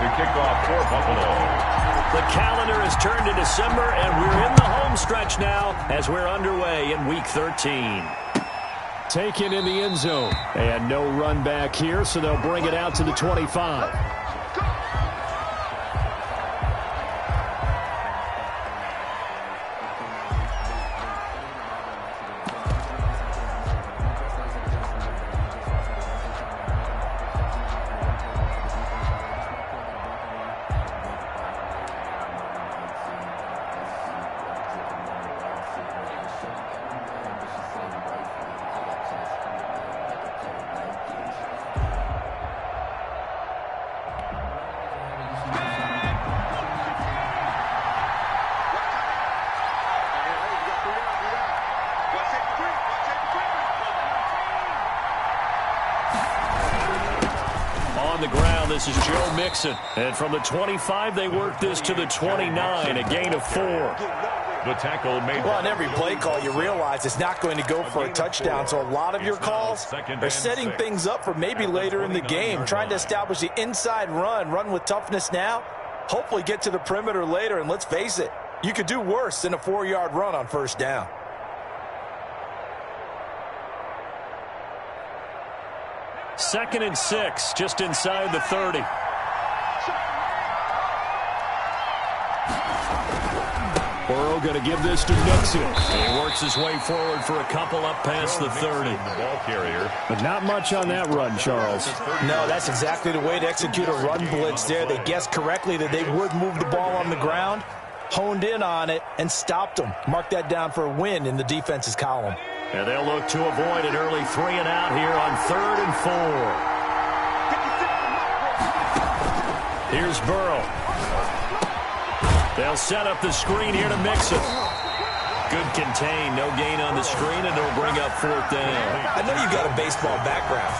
to kick off for Buffalo. The calendar has turned to December, and we're in the home stretch now as we're underway in Week 13. Taken in the end zone. And no run back here, so they'll bring it out to the 25. The ground, this is Joe Mixon. And from the 25, they work this to the 29, a gain of 4. The tackle made. Well, on every play call, you realize it's not going to go for a touchdown. So a lot of your calls are setting things up for maybe later in the game, trying to establish the inside run with toughness now, hopefully get to the perimeter later. And let's face it, you could do worse than a 4-yard run on first down. Second and 6, just inside the 30. Burrow going to give this to Mixon. He works his way forward for a couple up past the 30. The ball carrier. But not much on that run, Charles. No, that's exactly the way to execute a run blitz there. They guessed correctly that they would move the ball on the ground, honed in on it, and stopped them. Mark that down for a win in the defense's column. And they'll look to avoid an early 3 and out here on 3rd and 4. Here's Burrow. They'll set up the screen here to Mixon. Good contain, no gain on the screen, and it'll bring up 4th down. I know you got a baseball background,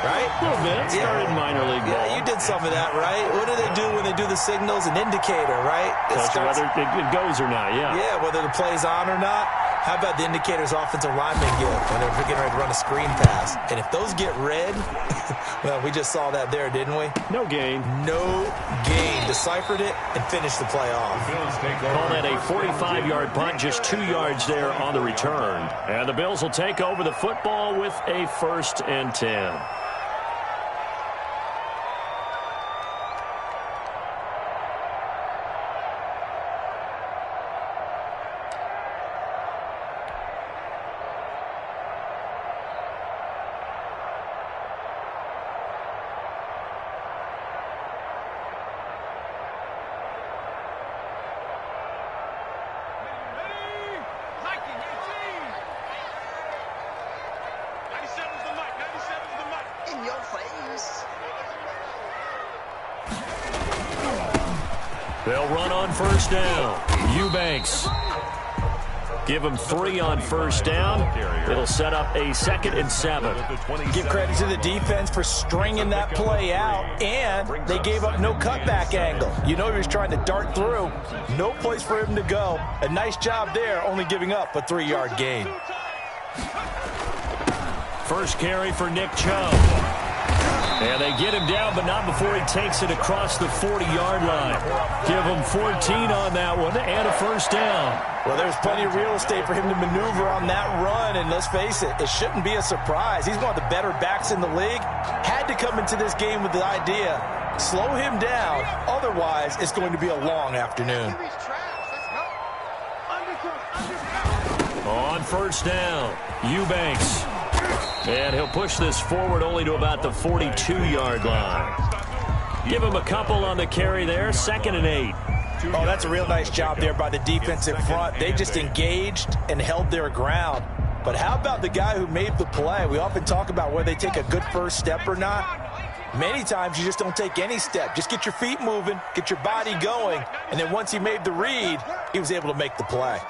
right? A little bit. Started minor league ball. Yeah, you did some of that, right? What do they do when they do the signals? An indicator, right? Whether it goes or not, yeah. Yeah, whether the play's on or not. How about the indicators offensive linemen get when they're getting ready to run a screen pass? And if those get red, well, we just saw that there, didn't we? No gain. No gain. Deciphered it and finished the play off. Call that a 45-yard punt, just 2 yards there on the return. And the Bills will take over the football with a 1st and 10. They'll run on 1st down. Eubanks. Give them 3 on 1st down. It'll set up a 2nd and 7. Give credit to the defense for stringing that play out, and they gave up no cutback angle. You know he was trying to dart through. No place for him to go. A nice job there, only giving up a 3-yard gain. First carry for Nick Chubb. And they get him down, but not before he takes it across the 40-yard line. Give him 14 on that one and a 1st down. Well, there's plenty of real estate for him to maneuver on that run, and let's face it, it shouldn't be a surprise. He's one of the better backs in the league. Had to come into this game with the idea, slow him down, otherwise it's going to be a long afternoon. On 1st down, Eubanks. And he'll push this forward only to about the 42-yard line. Give him a couple on the carry there, 2nd and 8. Oh, that's a real nice job there by the defensive front. They just engaged and held their ground. But how about the guy who made the play? We often talk about whether they take a good first step or not. Many times you just don't take any step. Just get your feet moving, get your body going, and then once he made the read, he was able to make the play.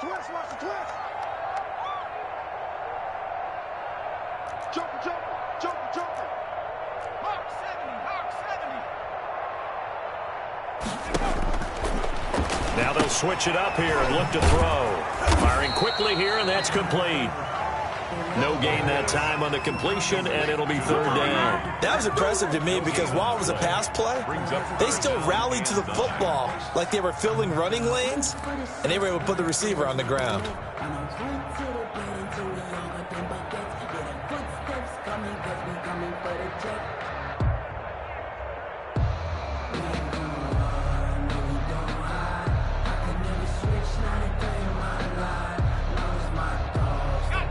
Now they'll switch it up here and look to throw. Firing quickly here, and that's complete. No gain that time on the completion, and it'll be third down. That was impressive to me because while it was a pass play, they still rallied to the football like they were filling running lanes, and they were able to put the receiver on the ground.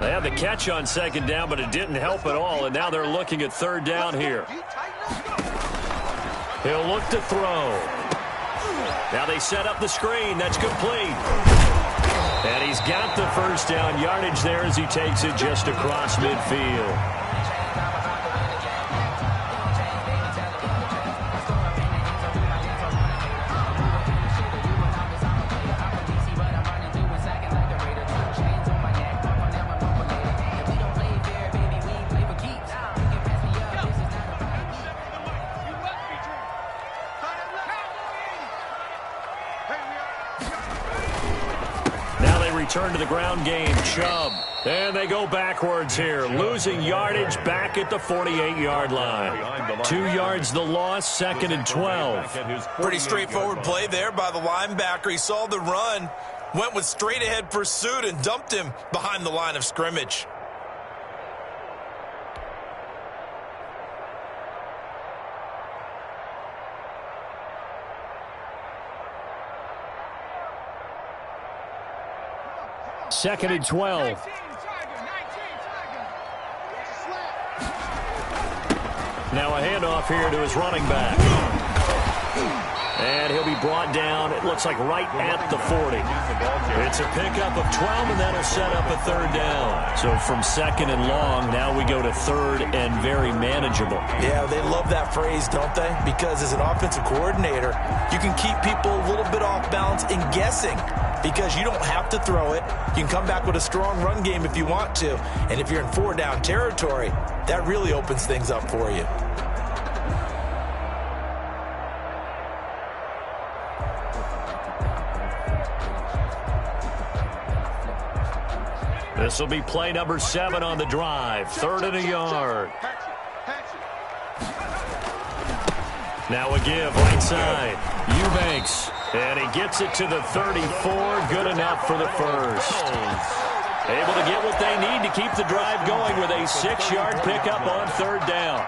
They had the catch on second down, but it didn't help at all, and now they're looking at third down here. He'll look to throw. Now they set up the screen. That's complete. And he's got the first down yardage there as he takes it just across midfield. Return to the ground game, Chubb. And they go backwards here, losing yardage back at the 48-yard line. 2 yards the loss, 2nd and 12. Pretty straightforward play there by the linebacker. He saw the run, went with straight-ahead pursuit, and dumped him behind the line of scrimmage. Second and 12. Now a handoff here to his running back. And he'll be brought down, it looks like right at the 40. It's a pickup of 12, and that'll set up a third down. So from second and long, now we go to third and very manageable. Yeah, they love that phrase, don't they? Because as an offensive coordinator, you can keep people a little bit off balance and guessing. Because you don't have to throw it. You can come back with a strong run game if you want to. And if you're in 4-down territory, that really opens things up for you. This will be play number 7 on the drive. 3rd and a yard. Now a give right side. Eubanks. And he gets it to the 34. Good enough for the first. Able to get what they need to keep the drive going with a 6-yard pickup on third down.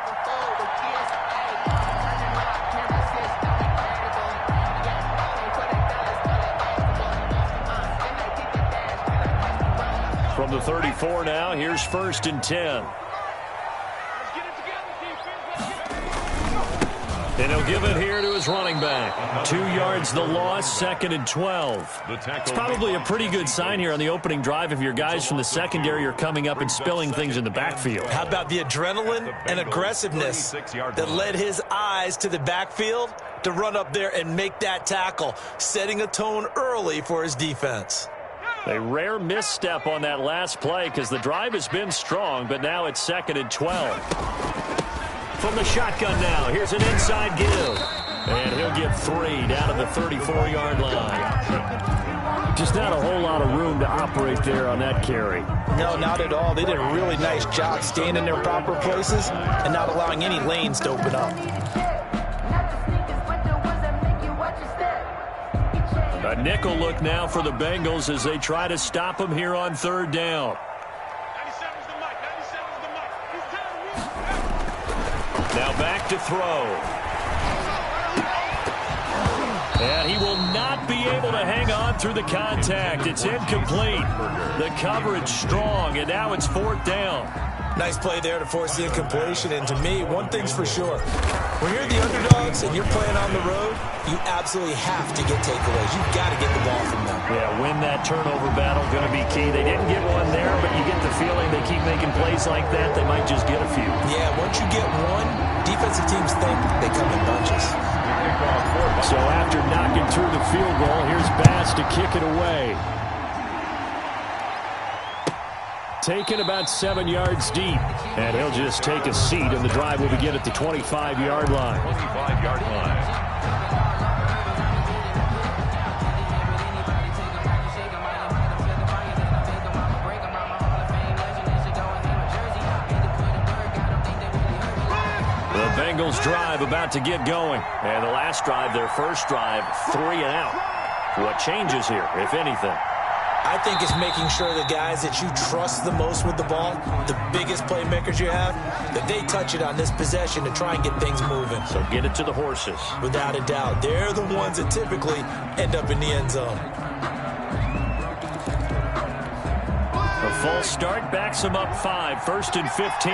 From the 34 now, here's 1st and 10. And he'll give it here to his running back. 2 yards the loss, 2nd and 12. It's probably a pretty good sign here on the opening drive if your guys from the secondary are coming up and spilling things in the backfield. How about the adrenaline and aggressiveness that led his eyes to the backfield to run up there and make that tackle, setting a tone early for his defense. A rare misstep on that last play because the drive has been strong, but now it's 2nd and 12. From the shotgun now, here's an inside give. And he'll get 3 down to the 34-yard line. Just not a whole lot of room to operate there on that carry. No, not at all. They did a really nice job staying in their proper places and not allowing any lanes to open up. A nickel look now for the Bengals as they try to stop him here on third down. Now back to throw. And he will not be able to hang on through the contact. It's incomplete. The coverage strong, and now it's 4th down. Nice play there to force the incompletion. And to me, one thing's for sure. When you're the underdogs and you're playing on the road, you absolutely have to get takeaways. You've got to get the ball from them. Yeah, win that turnover battle, going to be key. They didn't get one there, but you get the feeling they keep making plays like that, they might just get a few. Yeah, once you get one, defensive teams think they come in bunches. So after knocking through the field goal, here's Bass to kick it away. Taken about 7 yards deep. And he'll just take a seat, and the drive will begin at the 25-yard line. 25-yard line. Bengals drive about to get going. And the last drive, their first drive, 3 and out. What changes here, if anything? I think it's making sure the guys that you trust the most with the ball, the biggest playmakers you have, that they touch it on this possession to try and get things moving. So get it to the horses. Without a doubt. They're the ones that typically end up in the end zone. A false start backs them up 5, 1st and 15.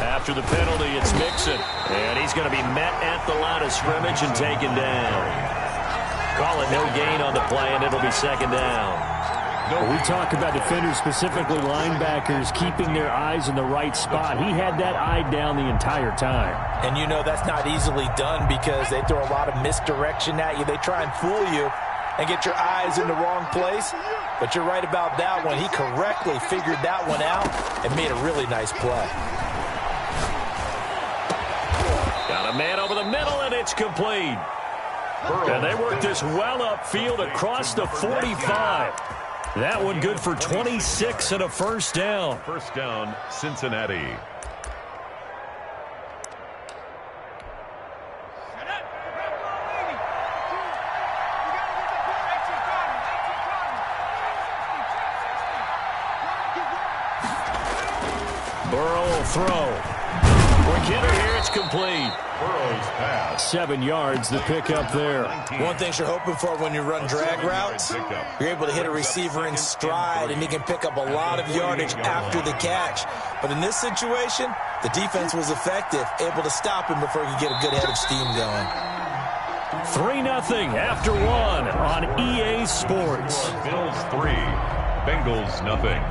After the penalty, it's Mixon. And he's going to be met at the line of scrimmage and taken down. Call it no gain on the play, and it'll be 2nd down. We talk about defenders, specifically linebackers, keeping their eyes in the right spot. He had that eye down the entire time. And you know that's not easily done because they throw a lot of misdirection at you. They try and fool you and get your eyes in the wrong place. But you're right about that one. He correctly figured that one out and made a really nice play. Got a man over the middle, and it's complete. And they work this well upfield across the 45. That one good for 26 and a first down. First down, Cincinnati. Burrow will throw. Quick hitter here, it's complete. Burrow's pass. 7 yards, the pickup there. One thing you're hoping for when you run drag routes, you're able to hit a receiver in stride, and he can pick up a lot of yardage after the catch. But in this situation, the defense was effective, able to stop him before he could get a good head of steam going. 3-0 after 1 on EA Sports. Bills 3, Bengals nothing.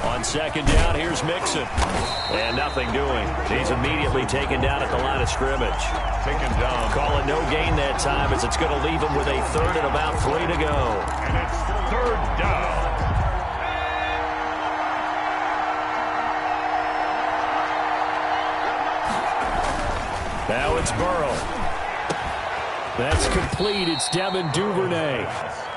On 2nd down, here's Mixon. And nothing doing. He's immediately taken down at the line of scrimmage. Taken down. Call it no gain that time as it's going to leave him with a 3rd and about 3 to go. And it's 3rd down. Now it's Burrow. That's complete. It's Devin Duvernay.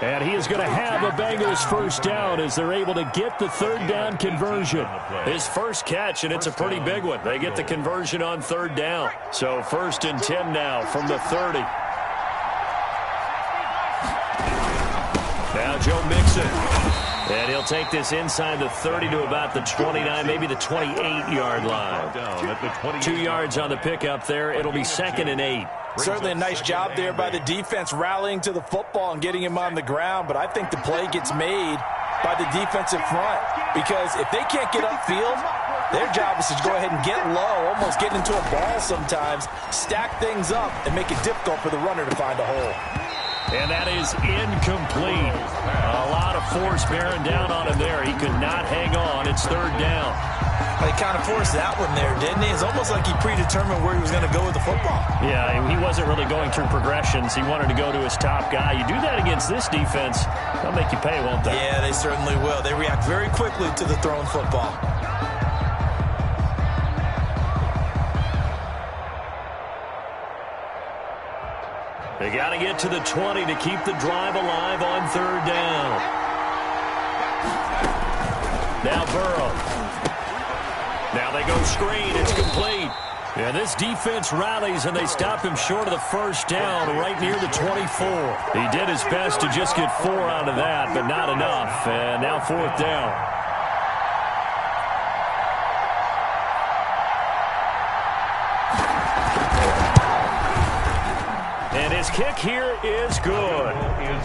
And he is going to have a Bengals first down as they're able to get the 3rd down conversion. His first catch, and it's a pretty big one. They get the conversion on 3rd down. So 1st and 10 now from the 30. Now Joe Mixon. And he'll take this inside the 30 to about the 29, maybe the 28-yard line. 2 yards on the pickup there. It'll be 2nd and 8. Certainly a nice job there by the defense rallying to the football and getting him on the ground, but I think the play gets made by the defensive front because if they can't get upfield, their job is to go ahead and get low, almost get into a ball sometimes, stack things up, and make it difficult for the runner to find a hole. And that is incomplete. A lot of force bearing down on him there. He could not hang on. It's 3rd down. He kind of forced that one there, didn't he? It's almost like he predetermined where he was going to go with the football. Yeah, he wasn't really going through progressions. He wanted to go to his top guy. You do that against this defense, they'll make you pay, won't they? Yeah, they certainly will. They react very quickly to the thrown football. They got to get to the 20 to keep the drive alive on 3rd down. Now Burrow. Now they go screen. It's complete. And this defense rallies, and they stop him short of the first down right near the 24. He did his best to just get 4 out of that, but not enough. And now 4th down. And his kick here is good.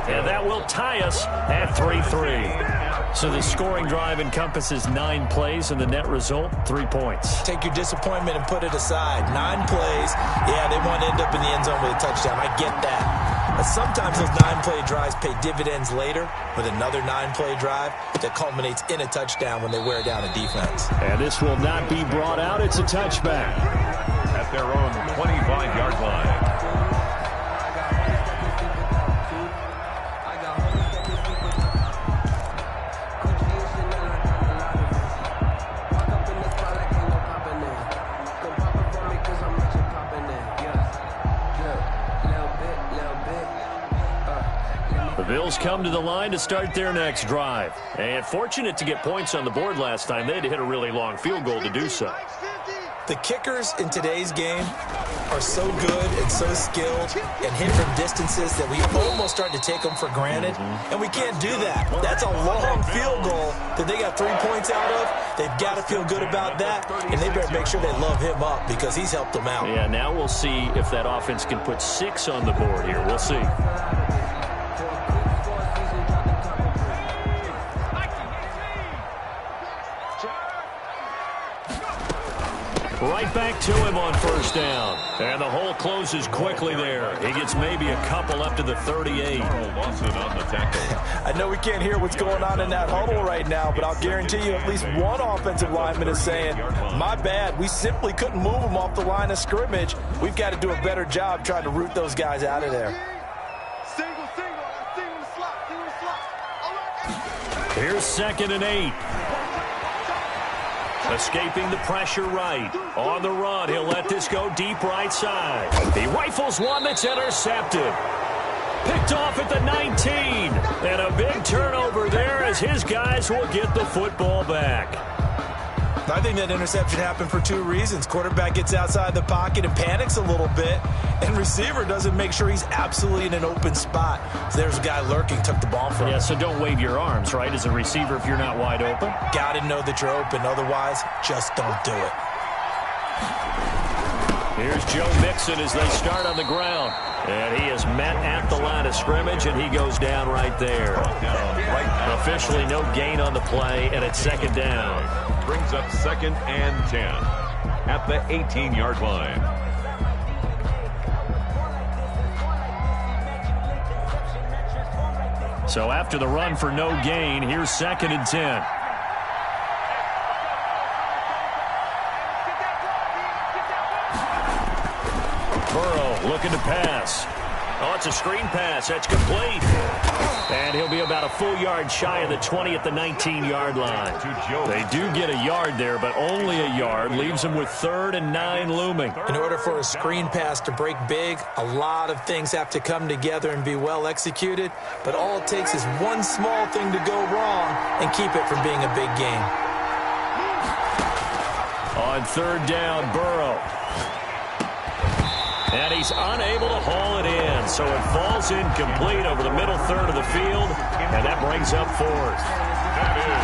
And that will tie us at 3-3. So the scoring drive encompasses 9 plays, and the net result, 3 points. Take your disappointment and put it aside. 9 plays. Yeah, they want to end up in the end zone with a touchdown. I get that. But sometimes those 9-play drives pay dividends later with another 9-play drive that culminates in a touchdown when they wear down a defense. And this will not be brought out. It's a touchback. At their own 25-yard line. The Bills come to the line to start their next drive. And fortunate to get points on the board last time. They had to hit a really long field goal to do so. The kickers in today's game are so good and so skilled and hit from distances that we almost start to take them for granted. And we can't do that. That's a long field goal that they got 3 points out of. They've got to feel good about that, and they better make sure they love him up because he's helped them out. Yeah, now we'll see if that offense can put 6 on the board here. We'll see. Right back to him on first down. And the hole closes quickly there. He gets maybe a couple up to the 38. Lost it on the tackle. I know we can't hear what's going on in that huddle right now, but I'll guarantee you at least one offensive lineman is saying, my bad, we simply couldn't move them off the line of scrimmage. We've got to do a better job trying to root those guys out of there. Here's 2nd and 8. Escaping the pressure right. On the run, he'll let this go deep right side. He rifles one that's intercepted. Picked off at the 19. And a big turnover there as his guys will get the football back. I think that interception happened for 2 reasons. Quarterback gets outside the pocket and panics a little bit, and receiver doesn't make sure he's absolutely in an open spot. So there's a guy lurking, took the ball from him. Yeah, so don't wave your arms, right, as a receiver if you're not wide open. Got to know that you're open. Otherwise, just don't do it. Here's Joe Mixon as they start on the ground. And he is met at the line of scrimmage, and he goes down right there. Officially no gain on the play, and it's 2nd down. Brings up 2nd and 10 at the 18-yard line. So after the run for no gain, here's 2nd and 10. Burrow looking to pass. Oh, it's a screen pass. That's complete. And he'll be about a full yard shy of the 20 at the 19-yard line. They do get a yard there, but only a yard. Leaves them with 3rd and 9 looming. In order for a screen pass to break big, a lot of things have to come together and be well executed. But all it takes is one small thing to go wrong and keep it from being a big game. On 3rd down, Burrow. And he's unable to haul it in, so it falls incomplete over the middle third of the field, and that brings up 4th.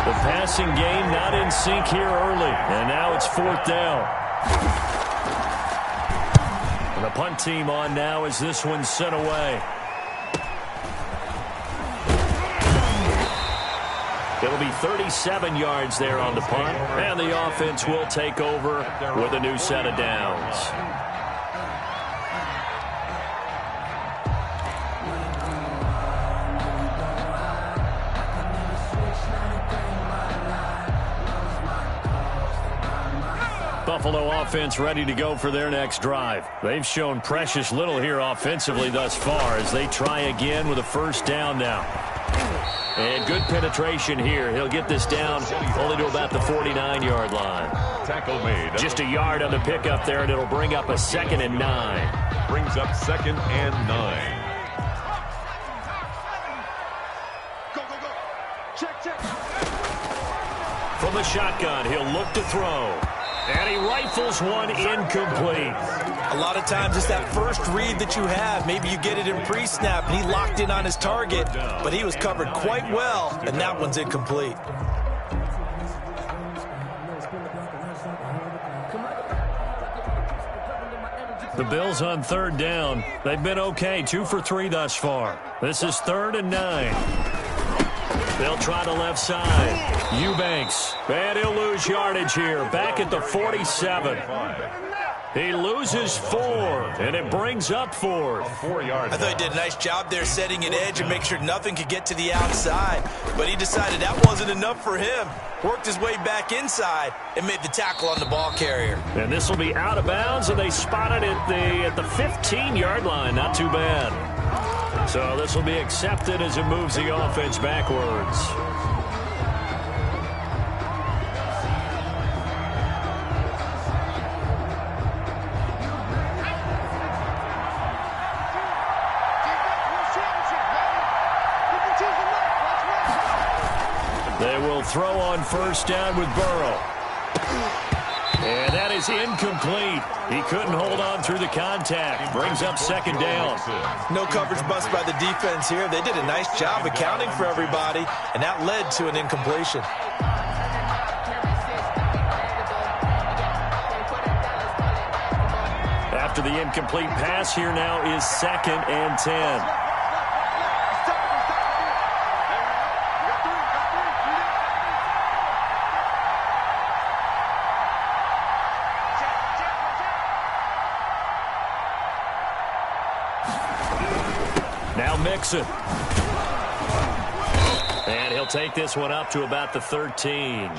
The passing game not in sync here early, and now it's 4th down. And the punt team on now as this one's sent away. It'll be 37 yards there on the punt, and the offense will take over with a new set of downs. Buffalo offense ready to go for their next drive. They've shown precious little here offensively thus far as they try again with a 1st down now. And good penetration here. He'll get this down only to about the 49-yard line. Tackle made. Just a yard on the pickup there, and it'll bring up a 2nd and 9. Brings up 2nd and 9. From the shotgun, he'll look to throw. And he rifles one incomplete. A lot of times it's that first read that you have. Maybe you get it in pre-snap, and he locked in on his target, but he was covered quite well, and that one's incomplete. The Bills on 3rd down. They've been okay, 2 for 3 thus far. This is 3rd and 9. They'll try the left side. Eubanks. And he'll lose yardage here. Back at the 47. He loses 4, and it brings up 4th. 4 yards. I thought he did a nice job there setting an edge and make sure nothing could get to the outside. But he decided that wasn't enough for him. Worked his way back inside and made the tackle on the ball carrier. And this will be out of bounds, and they spotted it at the 15-yard line. Not too bad. So this will be accepted as it moves the offense backwards. They will throw on first down with Burrow. And that is incomplete. He couldn't hold on through the contact. Brings up second down. No coverage bust by the defense here. They did a nice job accounting for everybody, and that led to an incompletion. After the incomplete pass, here now is 2nd and 10. Now Mixon. And he'll take this one up to about the 13.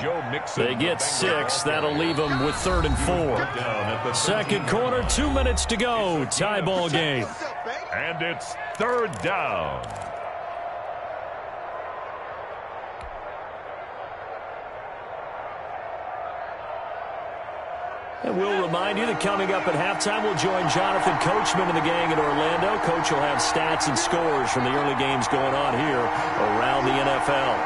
They get 6. That'll leave them with 3rd and 4. Second quarter, 2 minutes to go. Tie ball game. And it's 3rd down. And we'll remind you that coming up at halftime, we'll join Jonathan Coachman and the gang in Orlando. Coach will have stats and scores from the early games going on here around the NFL.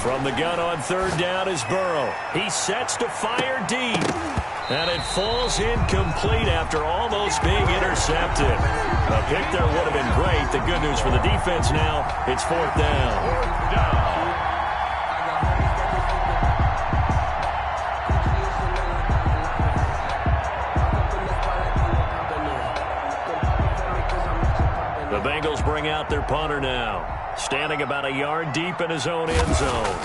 From the gun on 3rd down is Burrow. He sets to fire deep. And it falls incomplete after almost being intercepted. A pick there would have been great. The good news for the defense now, it's 4th down. 4th down. The Bengals bring out their punter now, standing about a yard deep in his own end zone.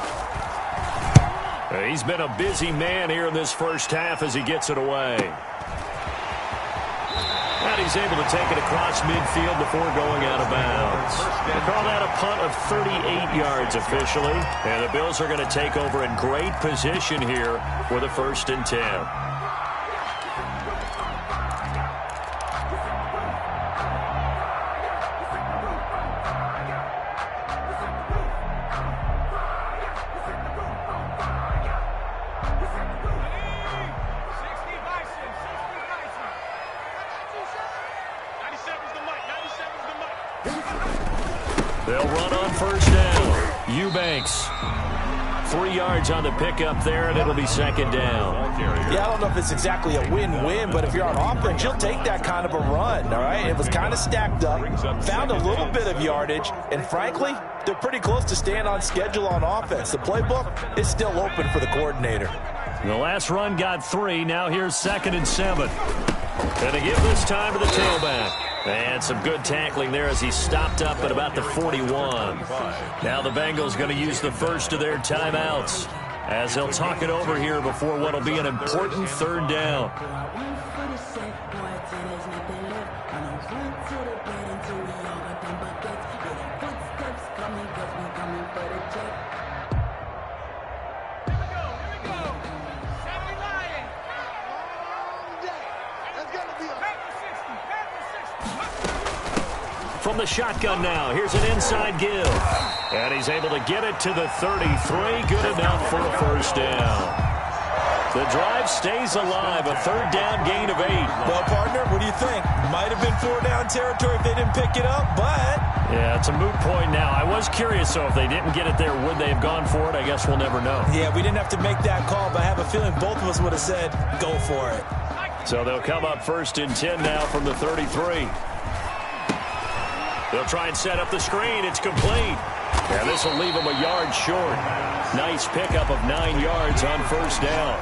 He's been a busy man here in this first half as he gets it away. And he's able to take it across midfield before going out of bounds. They call that a punt of 38 yards officially. And the Bills are going to take over in great position here for the 1st and 10. They'll run on first down. Eubanks. 3 yards on the pickup there, and it'll be 2nd down. Yeah, I don't know if it's exactly a win-win, but if you're on offense, you'll take that kind of a run, all right? It was kind of stacked up, found a little bit of yardage, and frankly, they're pretty close to staying on schedule on offense. The playbook is still open for the coordinator. The last run got 3. Now here's 2nd and 7. And they give this time to the tailback. And some good tackling there as he stopped up at about the 41. Now the Bengals going to use the first of their timeouts as they'll talk it over here before what will be an important 3rd down. From the shotgun now, here's an inside give. And he's able to get it to the 33. Good enough for a 1st down. The drive stays alive. A 3rd down gain of 8. Well, partner, what do you think? Might have been 4 down territory if they didn't pick it up, but... Yeah, it's a moot point now. I was curious, so if they didn't get it there, would they have gone for it? I guess we'll never know. Yeah, we didn't have to make that call, but I have a feeling both of us would have said, go for it. So they'll come up 1st and 10 now from the 33. They'll try and set up the screen. It's complete. And this will leave them a yard short. Nice pickup of 9 yards on 1st down.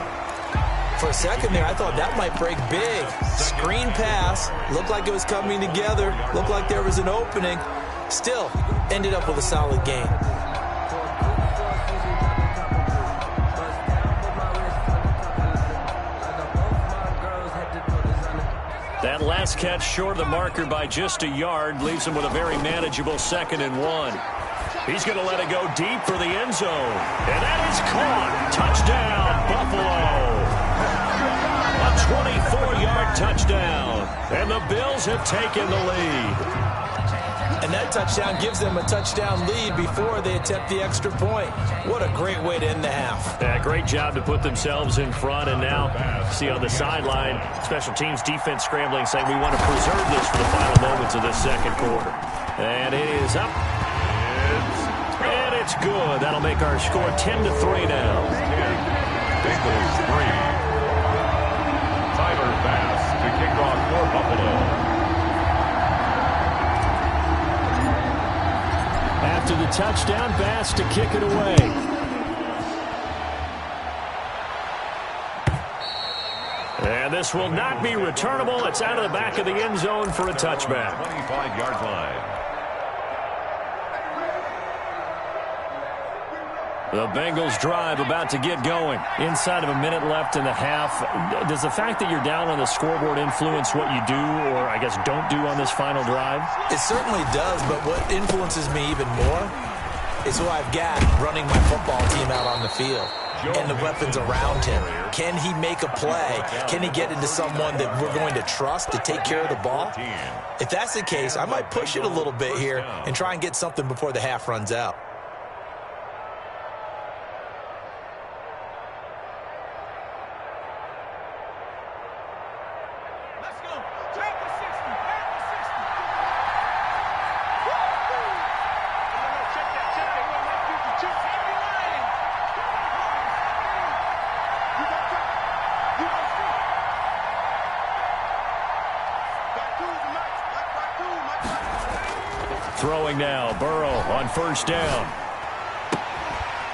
For a second there, I thought that might break big. Screen pass, looked like it was coming together, looked like there was an opening. Still, ended up with a solid game. That last catch short of the marker by just a yard leaves him with a very manageable 2nd and 1. He's going to let it go deep for the end zone. And that is caught. Touchdown, Buffalo. A 24-yard touchdown. And the Bills have taken the lead. And that touchdown gives them a touchdown lead before they attempt the extra point. What a great way to end the half. Yeah, great job to put themselves in front. And now, see on the sideline, special teams defense scrambling, saying we want to preserve this for the final moments of this second quarter. And it is up. And it's good. That'll make our score 10-3 now. Bengals 3. Tyler Bass to kick off for Buffalo. After the touchdown, Bass to kick it away. And this will not be returnable. It's out of the back of the end zone for a touchback. 25-yard line. The Bengals drive about to get going. Inside of a minute left in the half. Does the fact that you're down on the scoreboard influence what you do or, I guess, don't do on this final drive? It certainly does, but what influences me even more is who I've got running my football team out on the field and the weapons around him. Can he make a play? Can he get into someone that we're going to trust to take care of the ball? If that's the case, I might push it a little bit here and try and get something before the half runs out. Throwing now, Burrow on first down.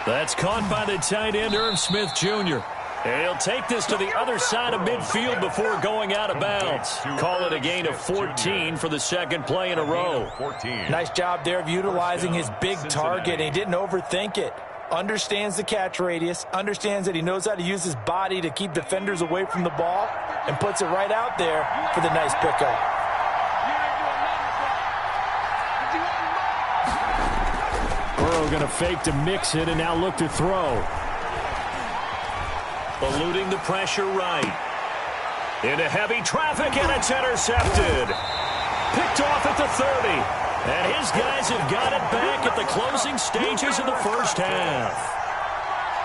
That's caught by the tight end, Irv Smith Jr. And he'll take this to the other side of midfield before going out of bounds. Call it a gain of 14 for the second play in a row. Nice job there of utilizing his big target. He didn't overthink it. Understands the catch radius, understands that he knows how to use his body to keep defenders away from the ball, and puts it right out there for the nice pickup. Burrow going to fake to mix it and now look to throw. Eluding the pressure right. Into heavy traffic, and it's intercepted. Picked off at the 30. And his guys have got it back at the closing stages of the first half.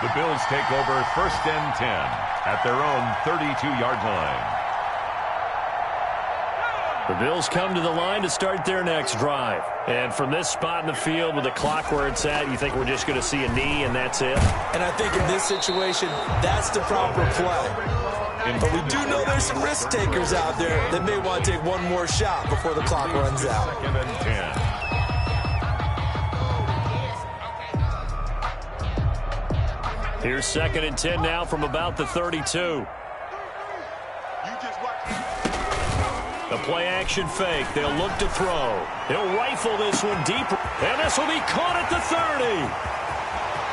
The Bills take over 1st and 10 at their own 32-yard line. The Bills come to the line to start their next drive. And from this spot in the field with the clock where it's at, you think we're just going to see a knee and that's it? And I think in this situation, that's the proper play. But we do know there's some risk takers out there that may want to take one more shot before the clock runs out. 2nd and 10. Here's 2nd and 10 now from about the 32. The play-action fake. They'll look to throw. He'll rifle this one deep. And this will be caught at the 30.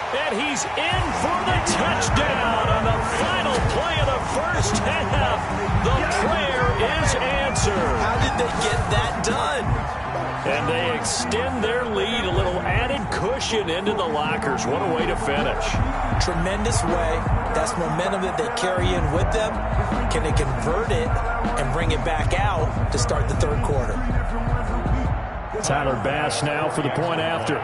And he's in for the touchdown on the final play of the first half. The prayer is answered. How did they get that done? And they extend their lead, a little added cushion into the lockers. What a way to finish. Tremendous way. That's momentum that they carry in with them. Can they convert it and bring it back out to start the third quarter? Tyler Bass now for the point after.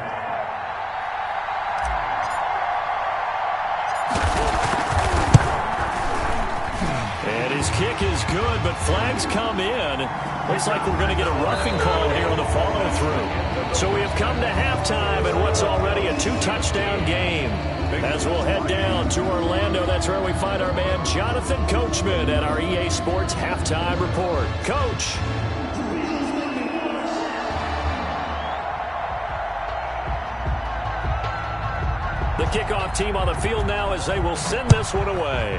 And his kick is good, but flags come in. Looks like we're going to get a roughing call here on the follow-through. So we have come to halftime in what's already a 2-touchdown game. As we'll head down to Orlando, that's where we find our man Jonathan Coachman at our EA Sports Halftime Report. Coach. The kickoff team on the field now as they will send this one away.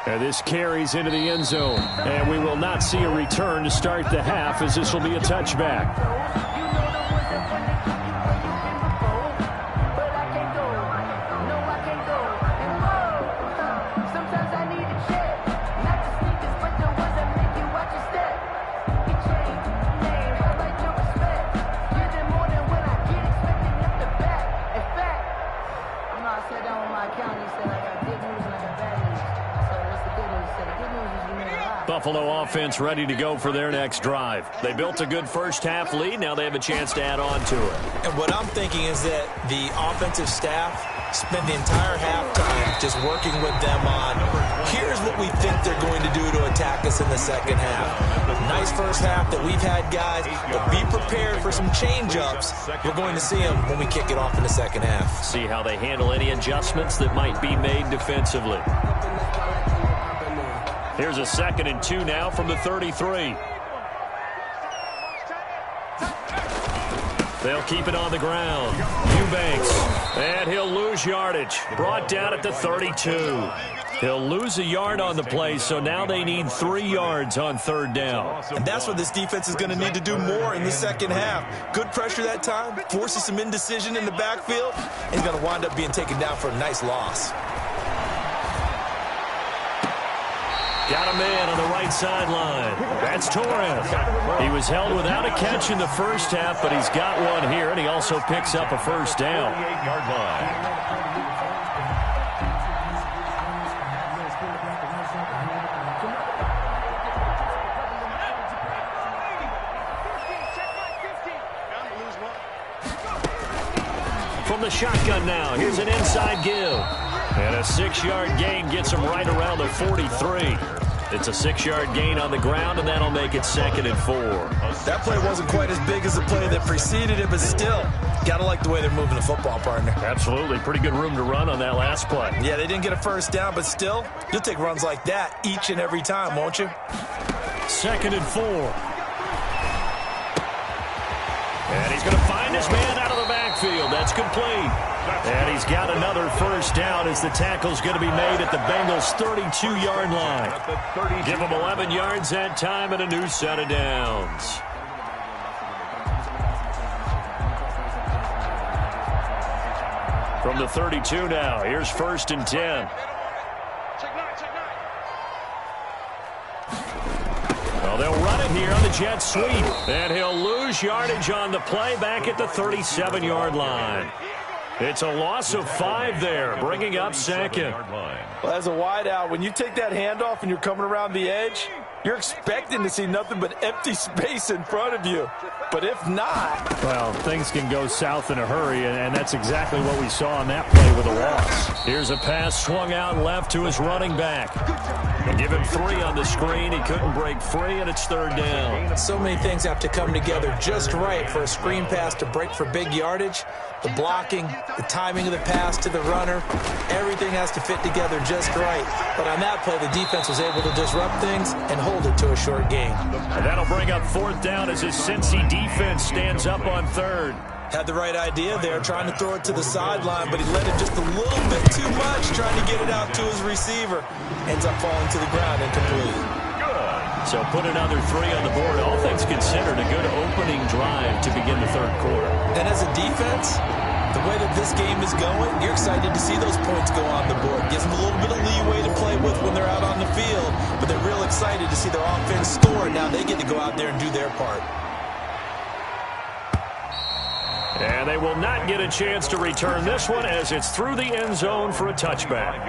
And this carries into the end zone. And we will not see a return to start the half, as this will be a touchback. Buffalo offense ready to go for their next drive. They built a good first-half lead. Now they have a chance to add on to it. And what I'm thinking is that the offensive staff spent the entire halftime just working with them on, here's what we think they're going to do to attack us in the second half. Nice first half that we've had, guys, but be prepared for some change-ups. We're going to see them when we kick it off in the second half. See how they handle any adjustments that might be made defensively. Here's a 2nd and 2 now from the 33. They'll keep it on the ground. Eubanks, and he'll lose yardage. Brought down at the 32. He'll lose a yard on the play, so now they need 3 yards on 3rd down. And that's what this defense is going to need to do more in the second half. Good pressure that time, forces some indecision in the backfield, and he's going to wind up being taken down for a nice loss. Got a man on the right sideline. That's Torres. He was held without a catch in the first half, but he's got one here, and he also picks up a first down. 28-yard line. From the shotgun now, here's an inside give. And a 6-yard gain gets him right around the 43. It's a 6-yard gain on the ground, and that'll make it 2nd and 4. That play wasn't quite as big as the play that preceded it, but still, got to like the way they're moving the football, partner. Absolutely. Pretty good room to run on that last play. Yeah, they didn't get a first down, but still, you'll take runs like that each and every time, won't you? 2nd and 4. And he's going to find his man out of the backfield. That's complete. And he's got another first down as the tackle's going to be made at the Bengals' 32-yard line. Give them 11 yards that time and a new set of downs. From the 32 now, here's 1st and 10. Well, they'll run it here on the jet sweep. And he'll lose yardage on the play back at the 37-yard line. It's a loss of 5 there, bringing up 2nd. Well, as a wideout, when you take that handoff and you're coming around the edge, you're expecting to see nothing but empty space in front of you. But if not... Well, things can go south in a hurry, and that's exactly what we saw on that play with a loss. Here's a pass swung out left to his running back. And give him 3 on the screen. He couldn't break free, and it's 3rd down. So many things have to come together just right for a screen pass to break for big yardage. The blocking, the timing of the pass to the runner, everything has to fit together just right. But on that play, the defense was able to disrupt things and hold it to a short gain. And that'll bring up 4th down as his Cincy defense stands up on 3rd. Had the right idea there, trying to throw it to the sideline, but he let it just a little bit too much, trying to get it out to his receiver. Ends up falling to the ground incomplete. So put another 3 on the board. All things considered, a good opening drive to begin the 3rd quarter. And as a defense, the way that this game is going, you're excited to see those points go on the board. Gives them a little bit of leeway to play with when they're out on the field, but they're real excited to see their offense score. Now they get to go out there and do their part. And they will not get a chance to return this one as it's through the end zone for a touchback.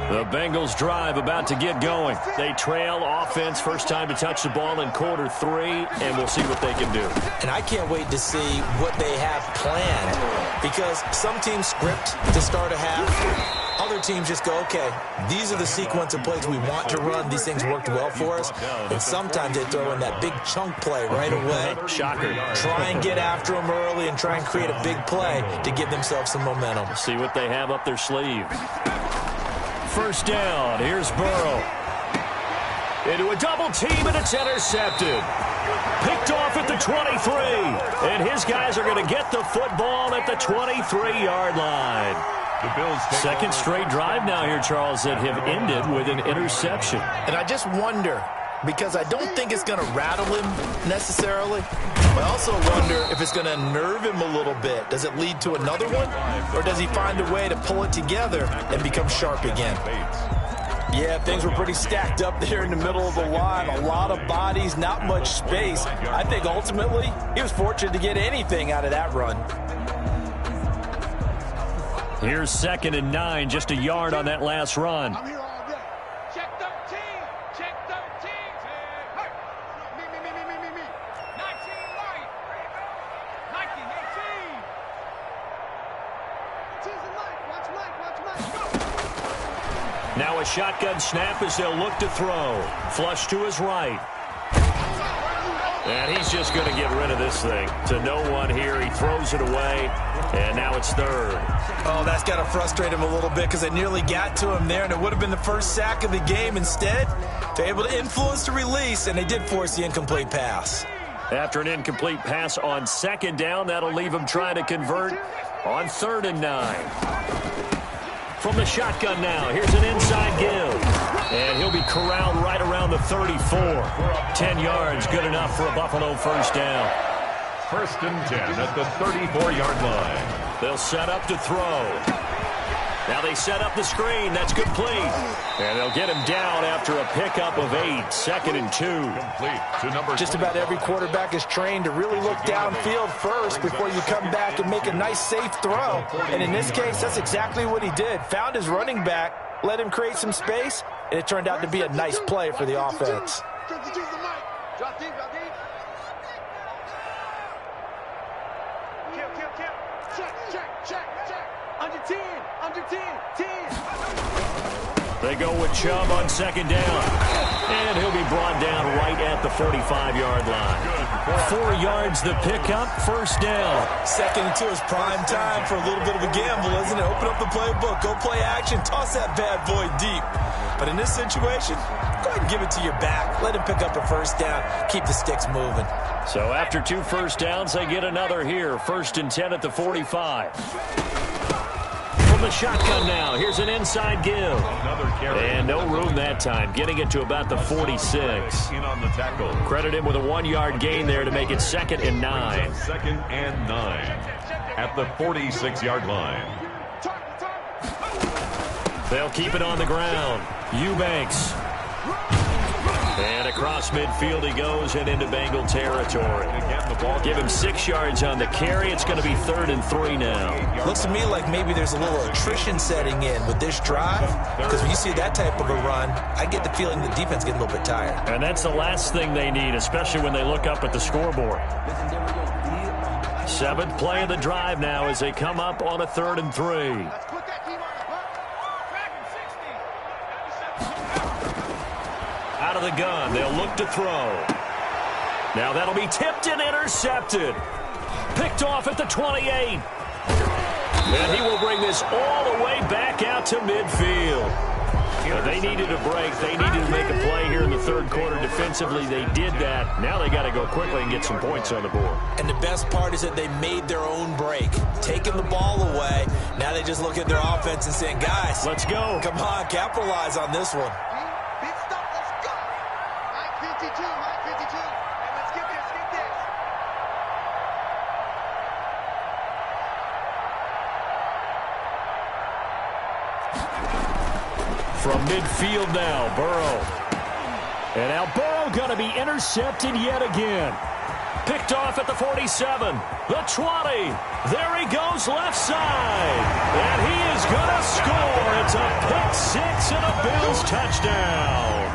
The Bengals drive about to get going. They trail offense, first time to touch the ball in quarter 3, and we'll see what they can do. And I can't wait to see what they have planned, because some teams script to start a half. Other teams just go, okay, these are the sequence of plays we want to run. These things worked well for us. And sometimes they throw in that big chunk play right away. Shocker. Try and get after them early and try and create a big play to give themselves some momentum. See what they have up their sleeve. First down. Here's Burrow. Into a double team, and it's intercepted. Picked off at the 23. And his guys are going to get the football at the 23-yard line. The Bills take second straight drive now here, Charles, that have ended with an interception. And I just wonder, because I don't think it's going to rattle him necessarily. I also wonder if it's going to nerve him a little bit. Does it lead to another one? Or does he find a way to pull it together and become sharp again? Yeah, things were pretty stacked up there in the middle of the line. A lot of bodies, not much space. I think ultimately he was fortunate to get anything out of that run. Here's 2nd and 9, just a yard on that last run. Check 13. Check 13. Hey. Me. 19 light. 19, 18. Watch Mike. Now a shotgun snap as they'll look to throw. Flush to his right. And he's just going to get rid of this thing. To no one here. He throws it away. And now it's 3rd. Oh, that's got to frustrate him a little bit because it nearly got to him there, and it would have been the first sack of the game. Instead, they're able to influence the release, and they did force the incomplete pass. After an incomplete pass on 2nd down, that'll leave him trying to convert on 3rd and 9. From the shotgun now, here's an inside give. And he'll be corralled right around the 34. 10 yards, good enough for a Buffalo first down. 1st and 10 at the 34-yard line. They'll set up to throw. Now they set up the screen. That's complete. And they'll get him down after a pickup of 8. 2nd and 2. Complete to number Just about every quarterback is trained to really look downfield first before you come back and make a nice, safe throw. And in this case, that's exactly what he did. Found his running back, let him create some space, and it turned out to be a nice play for the offense. Drop deep. Check. Under 10. 10. They go with Chubb on 2nd down. And he'll be brought down right at the 45-yard line. 4 yards the pickup, first down. 2nd and 2 is prime time for a little bit of a gamble, isn't it? Open up the playbook, go play action, toss that bad boy deep. But in this situation, go ahead and give it to your back. Let him pick up a first down. Keep the sticks moving. So after 2 first downs, they get another here. 1st and 10 at the 45. From the shotgun now, here's an inside give. And no room that time, getting it to about the 46. In on the tackle. Credit him with a 1-yard gain there to make it 2nd and 9. 2nd and 9 at the 46-yard line. They'll keep it on the ground. Eubanks. And across midfield he goes and into Bengal territory. Give him 6 yards on the carry. It's going to be 3rd and 3 now. Looks to me like maybe there's a little attrition setting in with this drive, because when you see that type of a run, I get the feeling the defense getting a little bit tired. And that's the last thing they need, especially when they look up at the scoreboard. 7th play of the drive now as they come up on a 3rd and 3. Out of the gun, they'll look to throw. Now that'll be tipped and intercepted. Picked off at the 28. And he will bring this all the way back out to midfield. They needed a break. They needed to make a play here in the 3rd quarter. Defensively, they did that. Now they got to go quickly and get some points on the board. And the best part is that they made their own break. Taking the ball away. Now they just look at their offense and saying, guys, let's go. Come on, capitalize on this one. From midfield now, Burrow. And now Burrow going to be intercepted yet again. Picked off at the 47, the 20. There he goes left side. And he is going to score. It's a pick 6 and a Bills touchdown.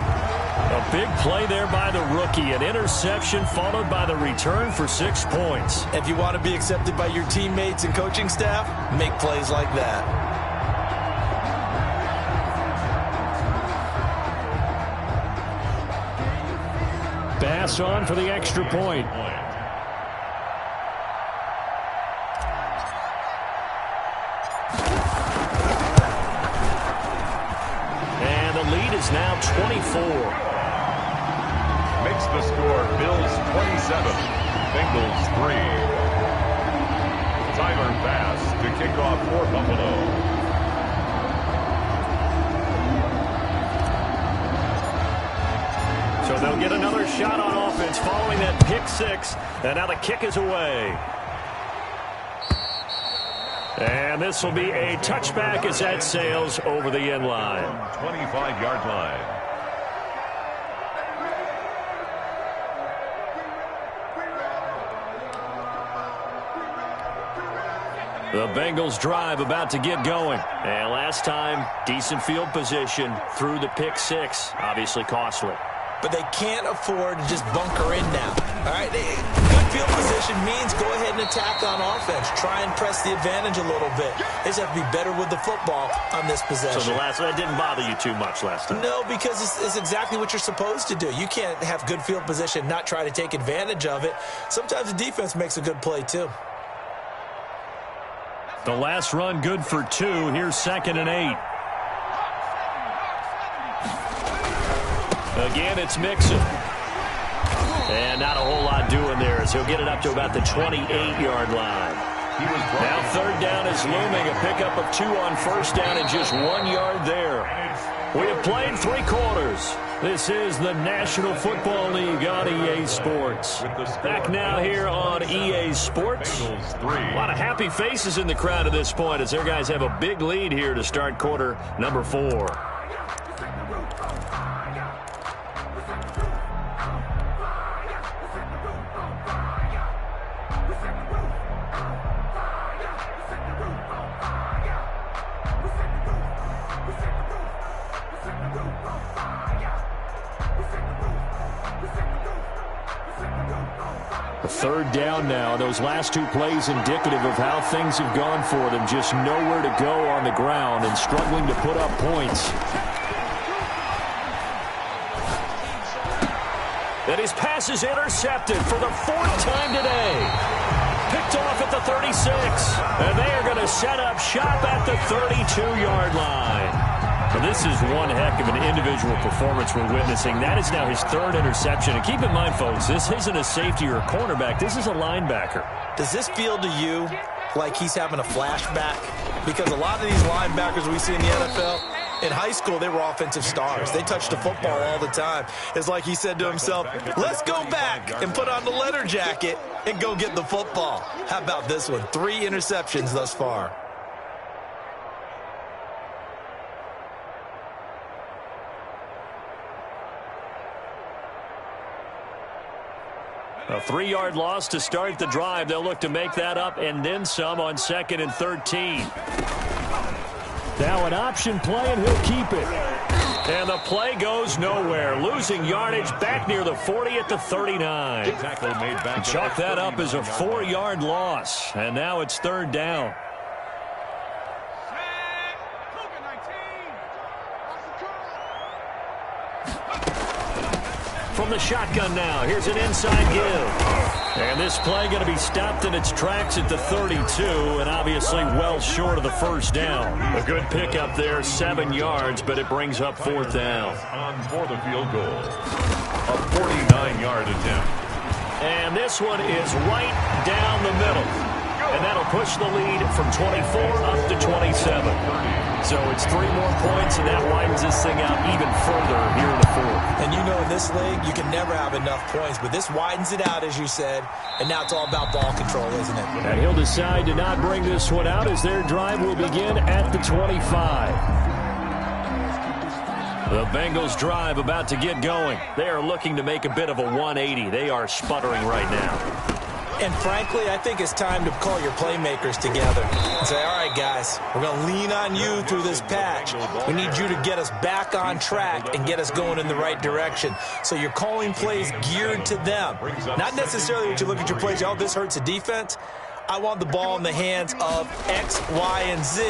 A big play there by the rookie. An interception followed by the return for 6 points. If you want to be accepted by your teammates and coaching staff, make plays like that. Pass on for the extra point. And the lead is now 24. Makes the score Bills 27, Bengals 3. Tyler Bass to kick off for Buffalo. So they'll get another shot on offense following that pick six. And now the kick is away. And this will be a touchback as that sails over the end line. 25-yard line. The Bengals drive about to get going. And last time, decent field position through the pick six. Obviously costly. But they can't afford to just bunker in now. All right, good field position means go ahead and attack on offense. Try and press the advantage a little bit. They just have to be better with the football on this possession. So that didn't bother you too much last time? No, because it's exactly what you're supposed to do. You can't have good field position, not try to take advantage of it. Sometimes the defense makes a good play too. The last run good for 2. Here's 2nd and 8. Again, it's Mixon. And not a whole lot doing there as he'll get it up to about the 28-yard line. Now 3rd down is looming. A pickup of 2 on 1st down and just 1 yard there. We have played 3 quarters. This is the National Football League on EA Sports. Back now here on EA Sports. A lot of happy faces in the crowd at this point as their guys have a big lead here to start quarter number 4. Third down now. Those last 2 plays indicative of how things have gone for them. Just nowhere to go on the ground and struggling to put up points. And his pass is intercepted for the 4th time today. Picked off at the 36. And they are going to set up shop at the 32-yard line. And this is one heck of an individual performance we're witnessing. That is now his 3rd interception. And keep in mind, folks, this isn't a safety or a cornerback. This is a linebacker. Does this feel to you like he's having a flashback? Because a lot of these linebackers we see in the NFL, in high school, they were offensive stars. They touched the football all the time. It's like he said to himself, let's go back and put on the leather jacket and go get the football. How about this one? 3 interceptions thus far. A 3-yard loss to start the drive. They'll look to make that up and then some on 2nd and 13. Now an option play, and he'll keep it. And the play goes nowhere. Losing yardage back near the 40 at the 39. Chalk that up as a 4-yard loss. And now it's 3rd down. From the shotgun now, here's an inside give. And this play going to be stopped in its tracks at the 32, and obviously well short of the 1st down. A good pickup there, 7 yards, but it brings up 4th down. On for the field goal. A 49-yard attempt. And this one is right down the middle. And that'll push the lead from 24 up to 27. So it's 3 more points, and that widens this thing out even further here in the 4th. And you know in this league, you can never have enough points, but this widens it out, as you said, and now it's all about ball control, isn't it? And he'll decide to not bring this one out as their drive will begin at the 25. The Bengals drive about to get going. They are looking to make a bit of a 180. They are sputtering right now. And frankly, I think it's time to call your playmakers together and say, all right, guys, we're going to lean on you through this patch. We need you to get us back on track and get us going in the right direction. So you're calling plays geared to them. Not necessarily what you look at your plays, oh, this hurts the defense. I want the ball in the hands of X, Y, and Z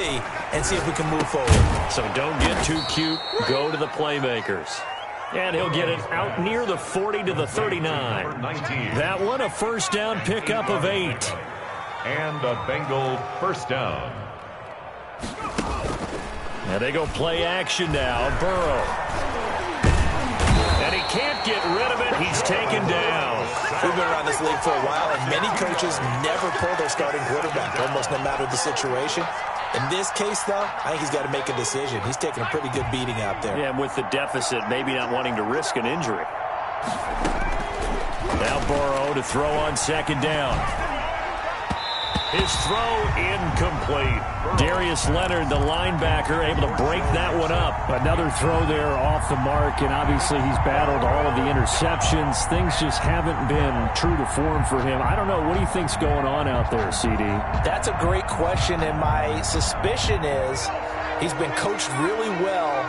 and see if we can move forward. So don't get too cute. Go to the playmakers. And he'll get it out near the 40 to the 39. That one, a 1st down pickup of 8. And a Bengal 1st down. Now they go play action now. Burrow. And he can't get rid of it. He's taken down. We've been around this league for a while, and many coaches never pull their starting quarterback, almost no matter the situation. In this case, though, I think he's got to make a decision. He's taking a pretty good beating out there. Yeah, and with the deficit, maybe not wanting to risk an injury. Now Burrow to throw on second down. His throw incomplete. Darius Leonard, the linebacker, able to break that one up. Another throw there off the mark, and obviously he's battled all of the interceptions. Things just haven't been true to form for him. I don't know. What do you think's going on out there, CD? That's a great question, and my suspicion is he's been coached really well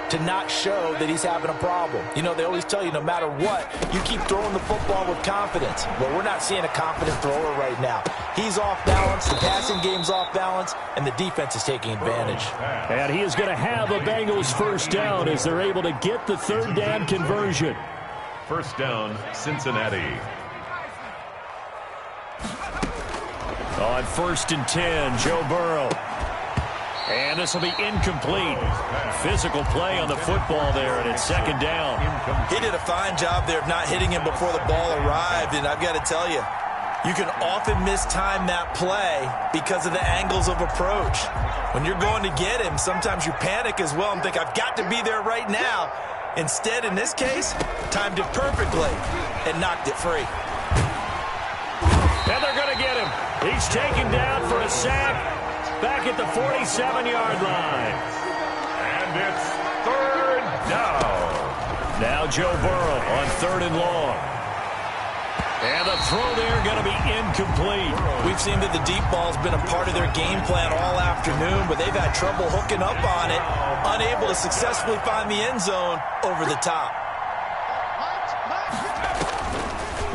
to not show that he's having a problem. You know, they always tell you no matter what, you keep throwing the football with confidence. Well, we're not seeing a confident thrower right now. He's off balance, the passing game's off balance, and the defense is taking advantage. And he is going to have a Bengals first down as they're able to get the third down conversion. First down, Cincinnati. On 1st and 10, Joe Burrow. And this will be incomplete. Physical play on the football there, and it's second down. He did a fine job there of not hitting him before the ball arrived, and I've got to tell you, you can often mistime that play because of the angles of approach. When you're going to get him, sometimes you panic as well and think, I've got to be there right now. Instead, in this case, timed it perfectly and knocked it free. And they're going to get him. He's taken down for a sack. Back at the 47-yard line. And it's third down. Now Joe Burrow on 3rd and long. And the throw there going to be incomplete. We've seen that the deep ball's been a part of their game plan all afternoon, but they've had trouble hooking up on it, unable to successfully find the end zone over the top.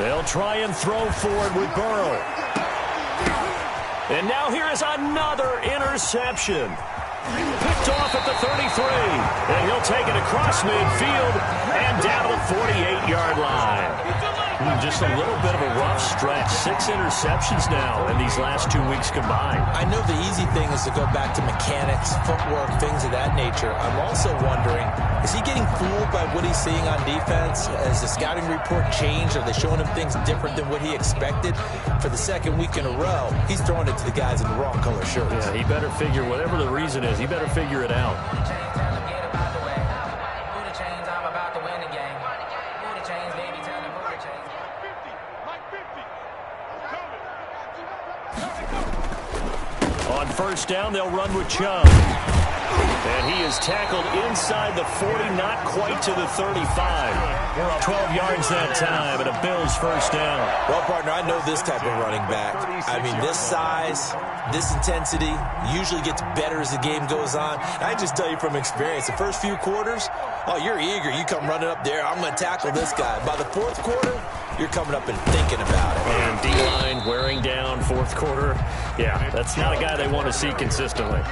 They'll try and throw forward with Burrow. And now here is another interception. Picked off at the 33. And he'll take it across midfield and down to the 48-yard line. Just a little bit of a rough stretch. 6 interceptions now in these last 2 weeks combined. I know the easy thing is to go back to mechanics, footwork, things of that nature. I'm also wondering, is he getting fooled by what he's seeing on defense? Has the scouting report changed? Are they showing him things different than what he expected? For the second week in a row, he's throwing it to the guys in the wrong color shirts. Yeah, he better figure, whatever the reason is, he better figure it out. On first down, they'll run with Chubb. And he is tackled inside the 40, not quite to the 35. 12 yards that time, and a Bills first down. Well, partner, I know this type of running back. I mean, this size, this intensity usually gets better as the game goes on. I just tell you from experience, the first few quarters, oh, you're eager. You come running up there, I'm going to tackle this guy. By the fourth quarter, you're coming up and thinking about it. And D-line wearing down fourth quarter. Yeah, that's not a guy they want to see consistently.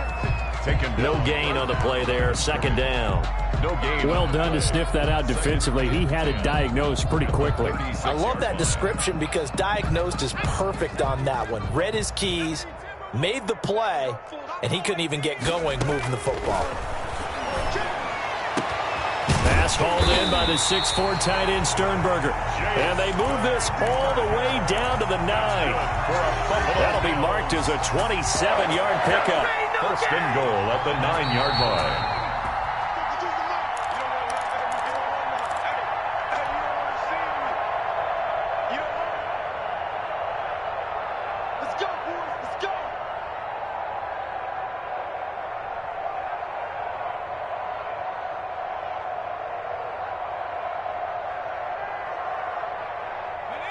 No gain on the play there. Second down. No gain. Well done to sniff that out defensively. He had it diagnosed pretty quickly. I love that description because diagnosed is perfect on that one. Read his keys, made the play, and he couldn't even get going moving the football. Pass hauled in by the 6'4" tight end Sternberger. And they move this all the way down to the 9. That'll be marked as a 27-yard pickup. First and goal at the 9-yard line. Let's go, boys. Let's go.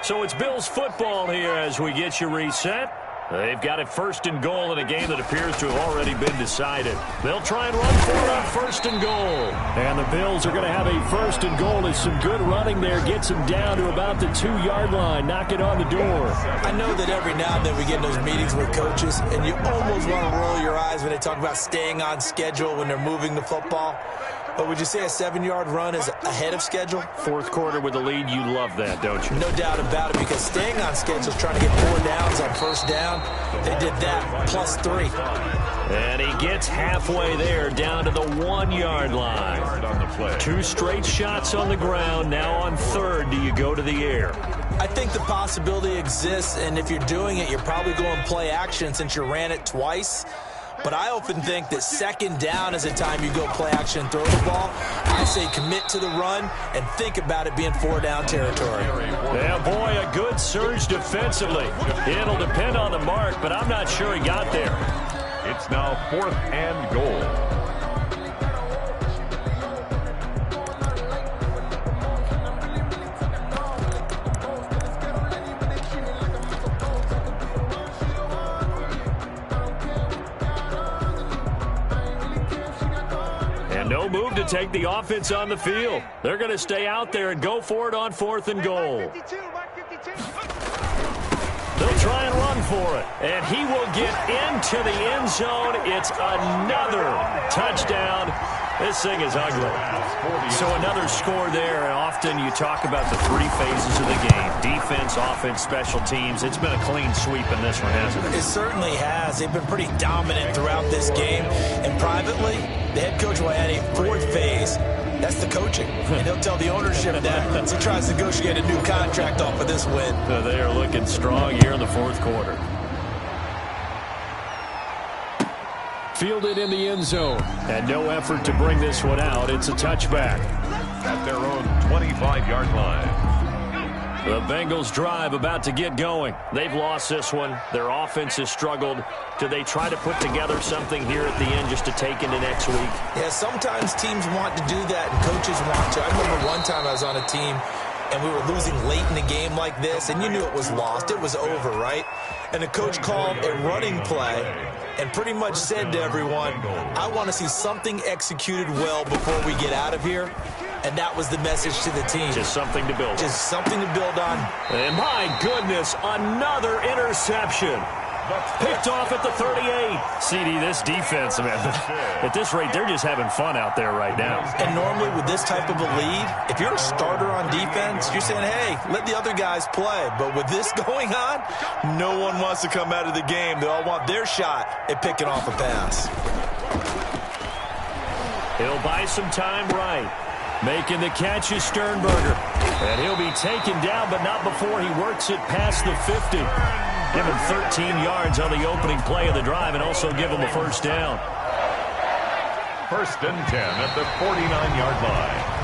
So it's Bills football here as we get you reset. They've got it first and goal in a game that appears to have already been decided. They'll try and run for it on first and goal. And the Bills are going to have a first and goal as some good running there gets them down to about the 2-yard line. Knock it on the door. I know that every now and then we get in those meetings with coaches, and you almost want to roll your eyes when they talk about staying on schedule when they're moving the football. But would you say a 7-yard run is ahead of schedule? Fourth quarter with the lead, you love that, don't you? No doubt about it, because staying on schedule is trying to get 4 downs on first down. They did that, plus 3. And he gets halfway there, down to the 1-yard line. 2 straight shots on the ground. Now on third, do you go to the air? I think the possibility exists, and if you're doing it, you're probably going play action since you ran it twice. But I often think that second down is a time you go play action and throw the ball. I say commit to the run and think about it being 4-down territory. Yeah, boy, a good surge defensively. It'll depend on the mark, but I'm not sure he got there. It's now 4th and goal. No move to take the offense on the field. They're going to stay out there and go for it on 4th and goal. They'll try and run for it. And he will get into the end zone. It's another touchdown. This thing is ugly. So another score there. And often you talk about the 3 phases of the game. Defense, offense, special teams. It's been a clean sweep in this one, hasn't it? It certainly has. They've been pretty dominant throughout this game. And privately, the head coach will add a 4th phase. That's the coaching. And he'll tell the ownership that as he tries to negotiate a new contract off of this win. They are looking strong here in the 4th quarter. Fielded in the end zone. And no effort to bring this one out. It's a touchback. At their own 25-yard line. The Bengals drive about to get going. They've lost this one. Their offense has struggled. Do they try to put together something here at the end just to take into next week? Yeah, sometimes teams want to do that and coaches want to. I remember one time I was on a team and we were losing late in the game like this, and you knew it was lost. It was over, right? And the coach called a running play and pretty much said to everyone, I want to see something executed well before we get out of here. And that was the message to the team. Just something to build on. Just something to build on. And my goodness, another interception. Picked off at the 38. CD, this defense, man, at this rate, they're just having fun out there right now. And normally with this type of a lead, if you're a starter on defense, you're saying, hey, let the other guys play. But with this going on, no one wants to come out of the game. They all want their shot at picking off a pass. He'll buy some time right. Making the catch is Sternberger. And he'll be taken down, but not before he works it past the 50. Give him 13 yards on the opening play of the drive and also give him a 1st down. 1st and 10 at the 49-yard line.